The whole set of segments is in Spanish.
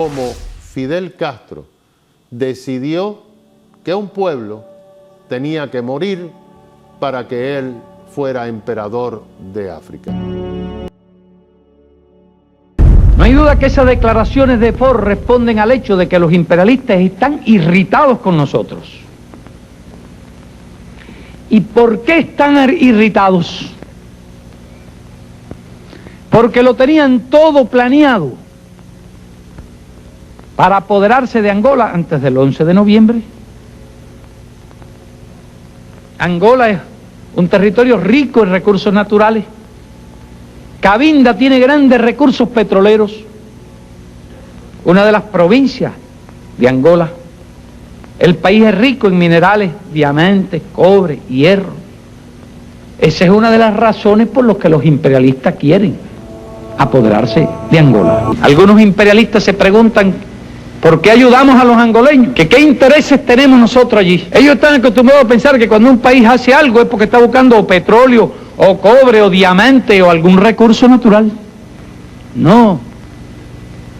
Como Fidel Castro decidió que un pueblo tenía que morir para que él fuera emperador de África. No hay duda que esas declaraciones de Ford responden al hecho de que los imperialistas están irritados con nosotros. ¿Y por qué están irritados? Porque lo tenían todo planeado para apoderarse de Angola antes del 11 de noviembre. Angola es un territorio rico en recursos naturales. Cabinda tiene grandes recursos petroleros, una de las provincias de Angola. El país es rico en minerales, diamantes, cobre, hierro. Esa es una de las razones por las que los imperialistas quieren apoderarse de Angola. Algunos imperialistas se preguntan ¿por qué ayudamos a los angoleños? ¿Qué intereses tenemos nosotros allí? Ellos están acostumbrados a pensar que cuando un país hace algo es porque está buscando petróleo, o cobre, o diamante, o algún recurso natural. No.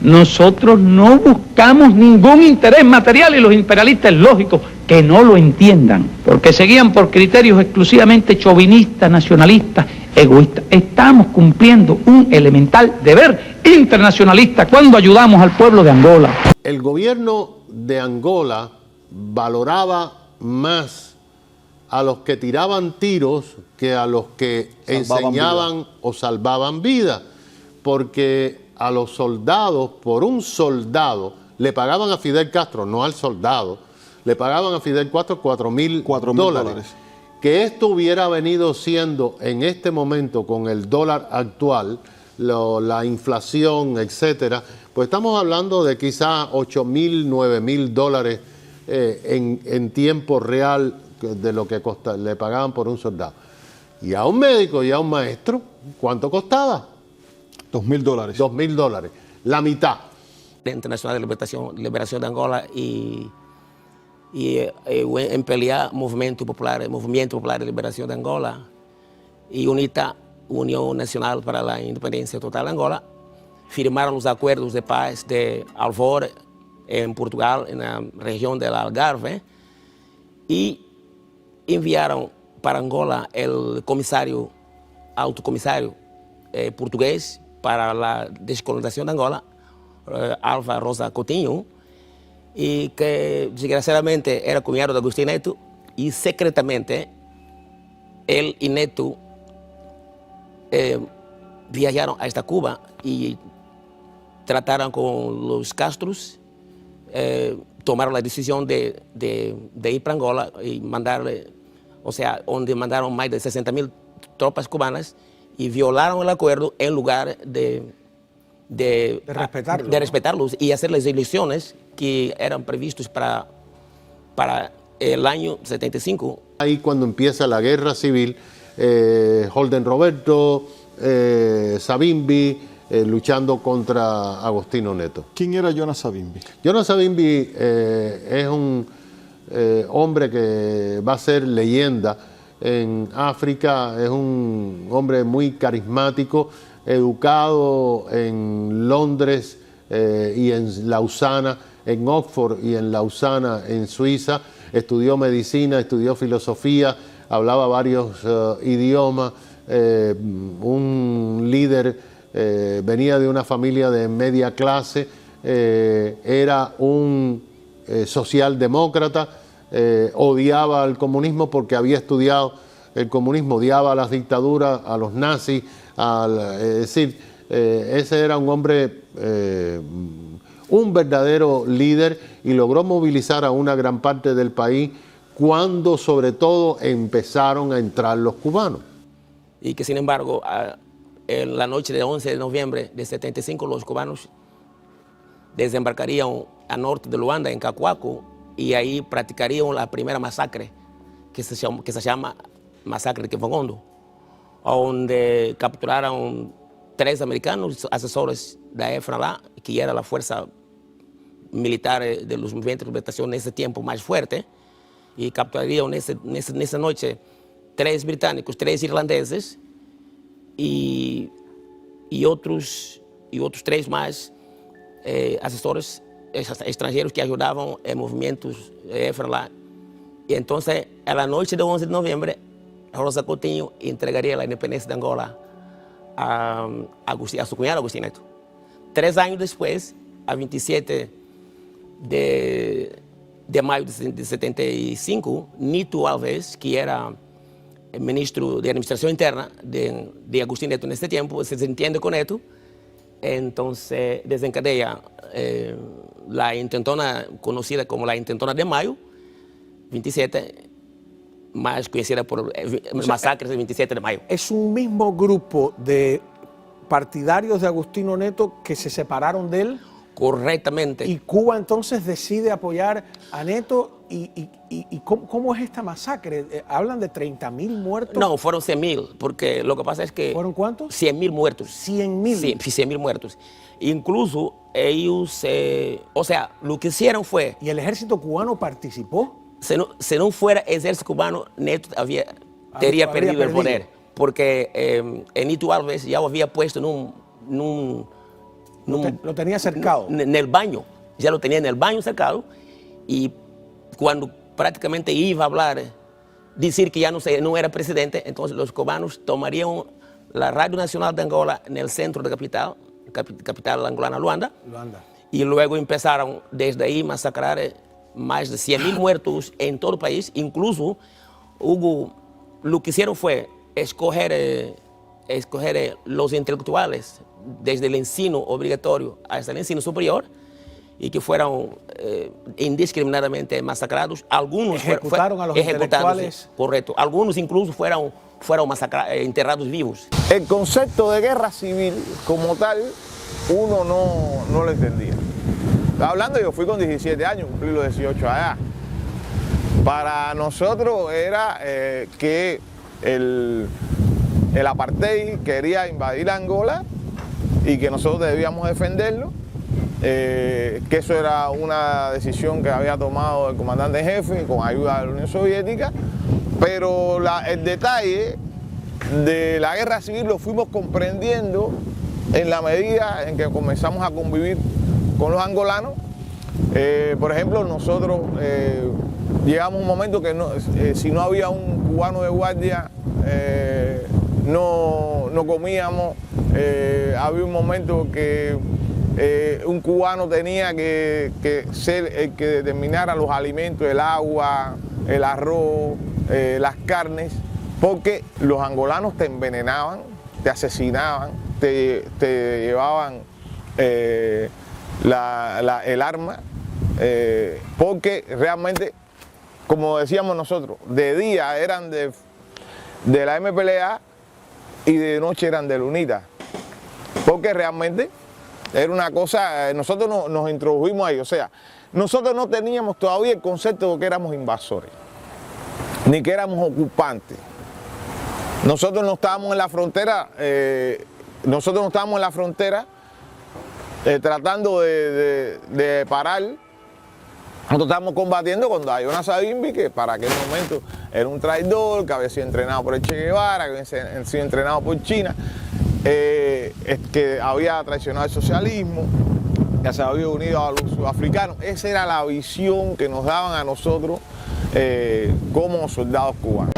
Nosotros no buscamos ningún interés material y los imperialistas es lógico que no lo entiendan, porque se guían por criterios exclusivamente chauvinistas, nacionalistas, egoístas. Estamos cumpliendo un elemental deber internacionalista cuando ayudamos al pueblo de Angola. El gobierno de Angola valoraba más a los que tiraban tiros que a los que enseñaban o salvaban vidas, porque a los soldados, por un soldado, le pagaban a Fidel Castro, no al soldado, le pagaban a Fidel Castro $4,000. Que esto hubiera venido siendo en este momento con el dólar actual, la inflación, etcétera, pues estamos hablando de quizás $8,000, $9,000 en tiempo real de lo que le pagaban por un soldado. Y a un médico y a un maestro, ¿cuánto costaba? $2,000. $2,000, la mitad. La Internacional de Liberación de Angola y pelear Movimento Popular de Liberación de Angola y UNITA, Unión Nacional para la Independencia Total de Angola, firmaron los acuerdos de paz de Alvor en Portugal, en la región del Algarve, y enviaron para Angola el alto comisario portugués para la descolonización de Angola, Alva Rosa Coutinho, y que desgraciadamente era cuñado de Agustín Neto, y secretamente él y Neto viajaron hasta Cuba y trataron con los Castros, tomaron la decisión de ir para Angola y mandarle, o sea, donde mandaron más de 60,000 tropas cubanas y violaron el acuerdo en lugar de respetarlos y hacer las elecciones que eran previstos para el año 75. Ahí cuando empieza la guerra civil, Holden Roberto, Savimbi, luchando contra Agostinho Neto. ¿Quién era Jonas Savimbi? Jonas Savimbi es un hombre que va a ser leyenda en África, es un hombre muy carismático, educado en Londres y en Lausana, en Oxford y en Lausana, en Suiza. Estudió medicina, estudió filosofía, hablaba varios idiomas, un líder, venía de una familia de media clase, era un socialdemócrata, odiaba al comunismo porque había estudiado el comunismo, odiaba a las dictaduras, a los nazis, es decir, ese era un hombre, un verdadero líder, y logró movilizar a una gran parte del país cuando sobre todo empezaron a entrar los cubanos. Y que sin embargo, en la noche del 11 de noviembre de 75, los cubanos desembarcarían al norte de Luanda, en Cacoaco, y ahí practicarían la primera masacre, que se llama Masacre de Kifongondo, donde capturaron 3 americanos asesores de la FNLA, que era la fuerza militar de los movimientos de liberación en ese tiempo más fuerte, y capturarían en esa noche 3 británicos, 3 irlandeses y otros 3 más asesores extranjeros que ayudaban en movimientos FRLA. Y entonces, a la noche del 11 de noviembre, Rosa Coutinho entregaría la independencia de Angola a su cuñado Agustín Neto. 3 años después, a 27 de mayo de 75, Nito Alves, que era el ministro de Administración Interna de Agustín Neto en este tiempo, se entiende con Neto, entonces desencadea la intentona conocida como la intentona de mayo, 27, más conocida por masacres del 27 de mayo. Es un mismo grupo de partidarios de Agustino Neto que se separaron de él. Correctamente. Y Cuba entonces decide apoyar a Neto. ¿Y cómo es esta masacre? ¿Hablan de 30.000 muertos? No, fueron 100.000, porque lo que pasa es que... ¿Fueron cuántos? 100.000 muertos. 100.000. Sí, 100.000 muertos. Incluso ellos, o sea, lo que hicieron fue... ¿Y el ejército cubano participó? Si no fuera el ejército cubano, Neto habría perdido el poder, porque Nito Alves ya lo había puesto lo tenía cercado. En el baño, ya lo tenía en el baño cercado, y cuando prácticamente iba a hablar, decir que ya no era presidente, entonces los cubanos tomarían la Radio Nacional de Angola en el centro de la capital angolana, Luanda, y luego empezaron desde ahí a masacrar más de 100.000 muertos en todo el país. Incluso lo que hicieron fue escoger los intelectuales desde el ensino obligatorio hasta el ensino superior, y que fueron indiscriminadamente masacrados. Algunos ejecutaron a los intelectuales. Sí, correcto. Algunos incluso fueron enterrados vivos. El concepto de guerra civil como tal, uno no lo entendía. Estaba hablando, yo fui con 17 años, cumplí los 18 allá. Para nosotros era que el apartheid quería invadir Angola y que nosotros debíamos defenderlo, que eso era una decisión que había tomado el comandante en jefe con ayuda de la Unión Soviética, pero el detalle de la guerra civil lo fuimos comprendiendo en la medida en que comenzamos a convivir con los angolanos. Por ejemplo, nosotros llegamos a un momento que si no había un cubano de guardia, no comíamos. Había un momento que un cubano tenía que ser el que determinara los alimentos, el agua, el arroz, las carnes, porque los angolanos te envenenaban, te asesinaban, te llevaban el arma, porque realmente, como decíamos nosotros, de día eran de la MPLA y de noche eran de la UNITA, porque realmente era una cosa, nosotros nos introdujimos ahí, o sea, nosotros no teníamos todavía el concepto de que éramos invasores, ni que éramos ocupantes. Nosotros no estábamos en la frontera, tratando de parar. Nosotros estábamos combatiendo cuando Ayona Savimbi, que para aquel momento era un traidor, que había sido entrenado por el Che Guevara, que había sido entrenado por China, que había traicionado el socialismo, que se había unido a los sudafricanos. Esa era la visión que nos daban a nosotros como soldados cubanos.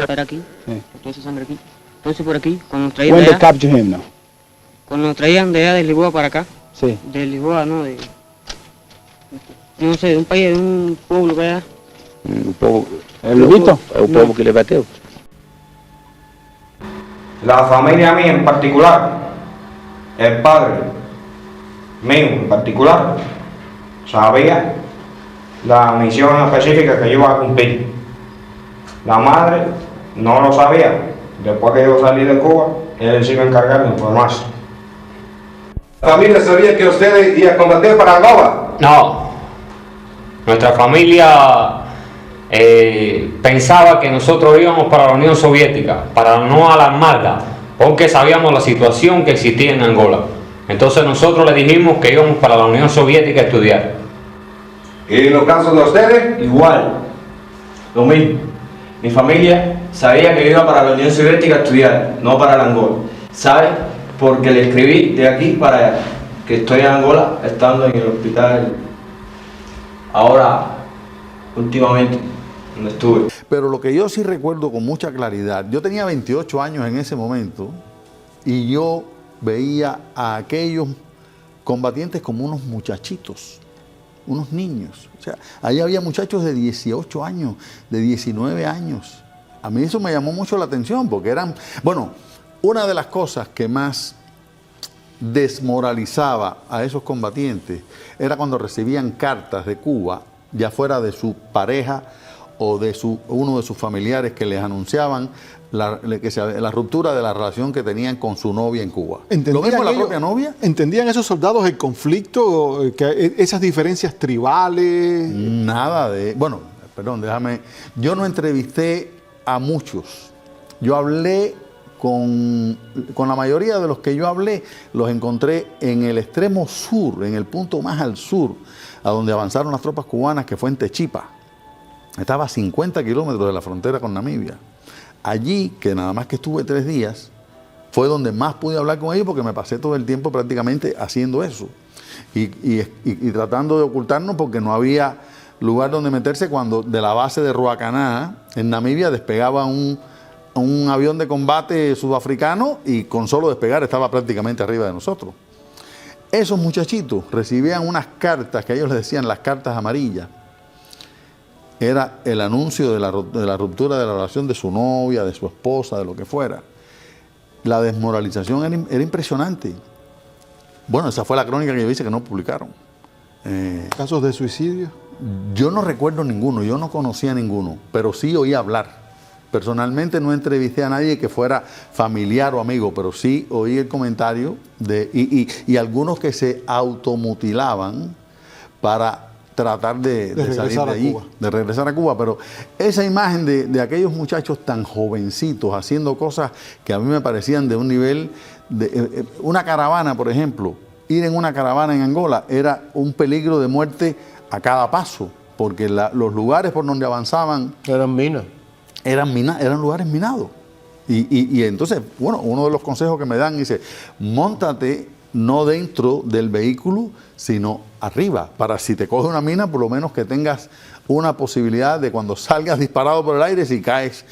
Para aquí, toda esa sangre aquí. Entonces por aquí, cuando nos traían When de they allá, capture him now? cuando nos traían de allá de Lisboa para acá, Sí. de Lisboa, no, no sé, de un país, de un pueblo que allá. Un povo, ¿El Lubito? é o povo que ele bateu. La familia mía en particular, el padre mío en particular, sabía la misión específica que yo iba a cumplir. La madre no lo sabía. Después que yo salí de Cuba, él se iba a encargar de informarse. ¿La familia sabía que ustedes iban a combatir para Angola? No. Nuestra familia pensaba que nosotros íbamos para la Unión Soviética, para no alarmarla, porque sabíamos la situación que existía en Angola. Entonces nosotros le dijimos que íbamos para la Unión Soviética a estudiar. ¿Y en los casos de ustedes? Igual, lo mismo. Mi familia sabía que yo iba para la Unión Soviética a estudiar, no para la Angola. ¿Sabe? Porque le escribí de aquí para allá, que estoy en Angola, estando en el hospital ahora, últimamente, donde estuve. Pero lo que yo sí recuerdo con mucha claridad, yo tenía 28 años en ese momento y yo veía a aquellos combatientes como unos muchachitos, unos niños. O sea, ahí había muchachos de 18 años, de 19 años. A mí eso me llamó mucho la atención porque eran, bueno, una de las cosas que más desmoralizaba a esos combatientes era cuando recibían cartas de Cuba, ya fuera de su pareja o de uno de sus familiares, que les anunciaban la ruptura de la relación que tenían con su novia en Cuba. ¿Lo mismo la propia novia? ¿Entendían esos soldados el conflicto, esas diferencias tribales? Nada de... Bueno, perdón, déjame... Yo no entrevisté a muchos. Yo hablé con la mayoría de los que yo hablé, los encontré en el extremo sur, en el punto más al sur, a donde avanzaron las tropas cubanas, que fue en Techipa. Estaba a 50 kilómetros de la frontera con Namibia. Allí, que nada más que estuve 3 días, fue donde más pude hablar con ellos, porque me pasé todo el tiempo prácticamente haciendo eso. Y tratando de ocultarnos, porque no había lugar donde meterse cuando de la base de Ruacaná, en Namibia, despegaba un avión de combate sudafricano y con solo despegar estaba prácticamente arriba de nosotros. Esos muchachitos recibían unas cartas que ellos les decían las cartas amarillas. Era el anuncio de la ruptura de la relación de su novia, de su esposa, de lo que fuera. La desmoralización era impresionante. Bueno, esa fue la crónica que yo hice que no publicaron. ¿Casos de suicidio? Yo no recuerdo ninguno, yo no conocía ninguno, pero sí oí hablar. Personalmente no entrevisté a nadie que fuera familiar o amigo, pero sí oí el comentario y algunos que se automutilaban para tratar de salir de allí, de regresar a Cuba. Pero esa imagen de aquellos muchachos tan jovencitos haciendo cosas que a mí me parecían de un nivel, una caravana, por ejemplo, ir en una caravana en Angola era un peligro de muerte a cada paso, porque los lugares por donde avanzaban eran minas. Eran lugares minados. Y entonces, bueno, uno de los consejos que me dan dice, móntate no dentro del vehículo, sino arriba, para si te coge una mina, por lo menos que tengas una posibilidad de cuando salgas disparado por el aire, si caes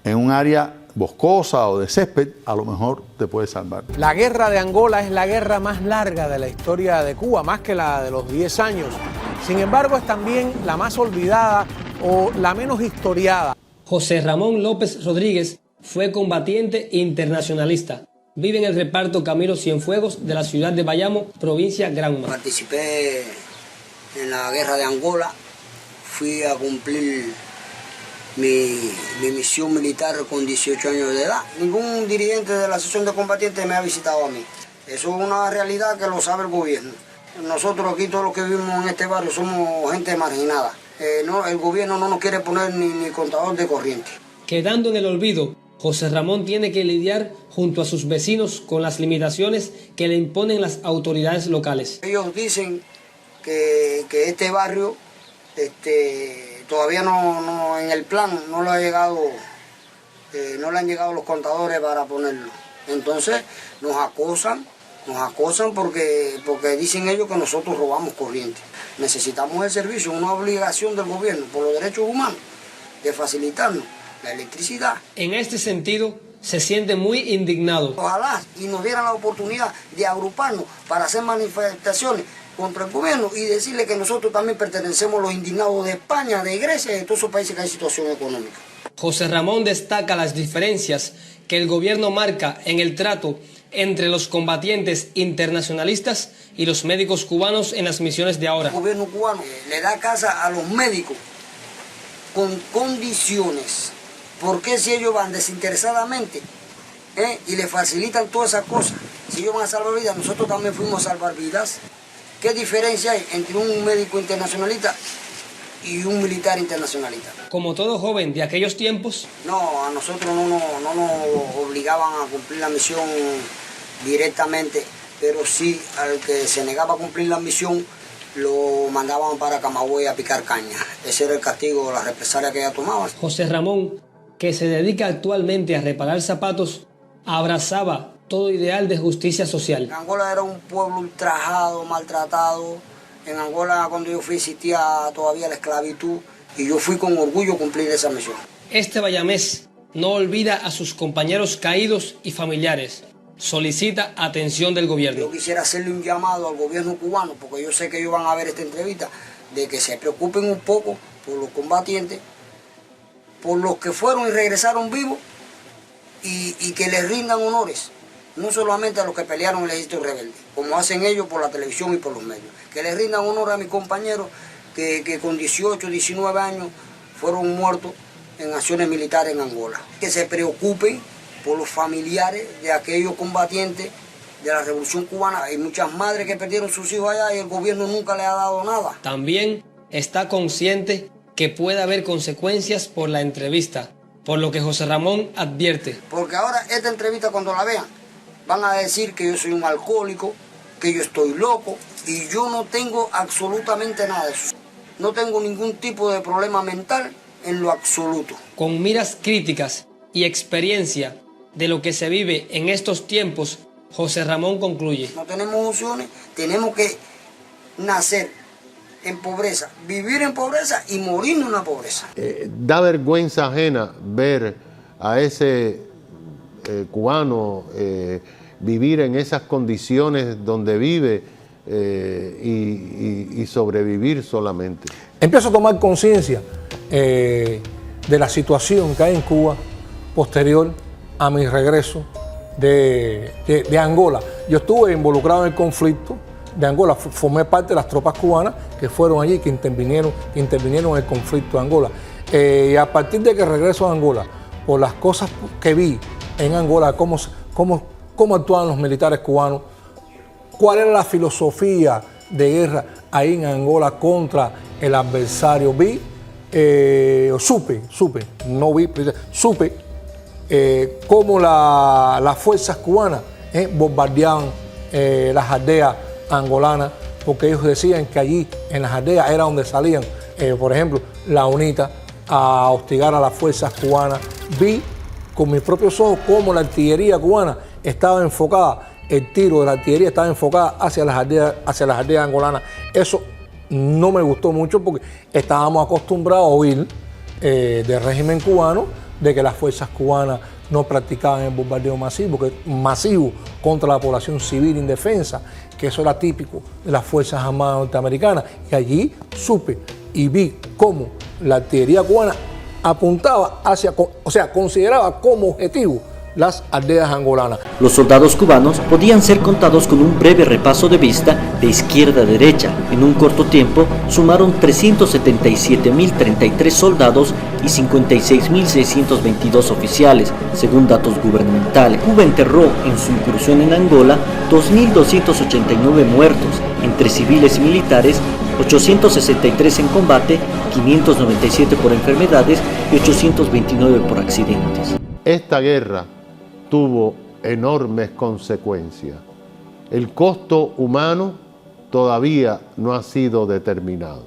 en un área boscosa o de césped, a lo mejor te puedes salvar. La guerra de Angola es la guerra más larga de la historia de Cuba, más que la de los 10 años. Sin embargo, es también la más olvidada o la menos historiada. José Ramón López Rodríguez fue combatiente internacionalista. Vive en el reparto Camilo Cienfuegos de la ciudad de Bayamo, provincia Granma. Participé en la guerra de Angola, fui a cumplir mi misión militar con 18 años de edad. Ningún dirigente de la Asociación de Combatientes me ha visitado a mí. Eso es una realidad que lo sabe el gobierno. Nosotros aquí, todos los que vivimos en este barrio, somos gente marginada. El gobierno no nos quiere poner ni contador de corriente. Quedando en el olvido, José Ramón tiene que lidiar junto a sus vecinos con las limitaciones que le imponen las autoridades locales. Ellos dicen que este barrio todavía no en el plan no le ha llegado, no le han llegado los contadores para ponerlo. Entonces nos acosan porque dicen ellos que nosotros robamos corriente. Necesitamos el servicio, una obligación del gobierno por los derechos humanos de facilitarnos la electricidad. En este sentido, se siente muy indignado. Ojalá y nos dieran la oportunidad de agruparnos para hacer manifestaciones contra el gobierno y decirle que nosotros también pertenecemos a los indignados de España, de Grecia y de todos esos países que hay situación económica. José Ramón destaca las diferencias que el gobierno marca en el trato entre los combatientes internacionalistas y los médicos cubanos en las misiones de ahora. El gobierno cubano le da casa a los médicos con condiciones. ¿Por qué si ellos van desinteresadamente y le facilitan todas esas cosas? Si ellos van a salvar vidas, nosotros también fuimos a salvar vidas. ¿Qué diferencia hay entre un médico internacionalista y un militar internacionalista? Como todo joven de aquellos tiempos. No, a nosotros no nos obligaban a cumplir la misión directamente, pero sí al que se negaba a cumplir la misión lo mandaban para Camagüey a picar caña. Ese era el castigo, la represalia que ella tomaba. José Ramón que se dedica actualmente a reparar zapatos, abrazaba todo ideal de justicia social. Angola era un pueblo ultrajado, maltratado. En Angola, cuando yo fui, existía todavía la esclavitud y yo fui con orgullo a cumplir esa misión. Este bayamés no olvida a sus compañeros caídos y familiares. Solicita atención del gobierno. Yo quisiera hacerle un llamado al gobierno cubano, porque yo sé que ellos van a ver esta entrevista, de que se preocupen un poco por los combatientes, por los que fueron y regresaron vivos y que les rindan honores. No solamente a los que pelearon en el ejército rebelde, como hacen ellos por la televisión y por los medios. Que les rindan honor a mis compañeros que con 18, 19 años fueron muertos en acciones militares en Angola. Que se preocupen por los familiares de aquellos combatientes de la Revolución Cubana. Hay muchas madres que perdieron sus hijos allá y el gobierno nunca les ha dado nada. También está consciente que puede haber consecuencias por la entrevista, por lo que José Ramón advierte. Porque ahora esta entrevista cuando la vean, van a decir que yo soy un alcohólico, que yo estoy loco, y yo no tengo absolutamente nada de eso. No tengo ningún tipo de problema mental en lo absoluto. Con miras críticas y experiencia de lo que se vive en estos tiempos, José Ramón concluye. No tenemos opciones, tenemos que nacer en pobreza, vivir en pobreza y morir en una pobreza. Da vergüenza ajena ver a ese cubano vivir en esas condiciones donde vive y sobrevivir solamente. Empiezo a tomar conciencia de la situación que hay en Cuba posterior a mi regreso de Angola. Yo estuve involucrado en el conflicto de Angola, formé parte de las tropas cubanas que fueron allí, que intervinieron en el conflicto de Angola. Y a partir de que regreso a Angola, por las cosas que vi en Angola, cómo actuaban los militares cubanos, cuál era la filosofía de guerra ahí en Angola contra el adversario. Supe cómo las fuerzas cubanas bombardeaban las aldeas angolanas, porque ellos decían que allí en las aldeas era donde salían, por ejemplo, la UNITA a hostigar a las fuerzas cubanas. Vi con mis propios ojos cómo la artillería cubana estaba enfocada, el tiro de la artillería estaba enfocada hacia las aldeas angolanas. Eso no me gustó mucho porque estábamos acostumbrados a oír del régimen cubano de que las fuerzas cubanas no practicaban el bombardeo masivo contra la población civil indefensa, que eso era típico de las Fuerzas Armadas norteamericanas. Y allí supe y vi cómo la artillería cubana apuntaba consideraba como objetivo las aldeas angolanas. Los soldados cubanos podían ser contados con un breve repaso de vista de izquierda a derecha. En un corto tiempo sumaron 377.033 soldados y 56.622 oficiales, según datos gubernamentales. Cuba enterró en su incursión en Angola 2.289 muertos, entre civiles y militares, 863 en combate, 597 por enfermedades y 829 por accidentes. Esta guerra tuvo enormes consecuencias. El costo humano todavía no ha sido determinado.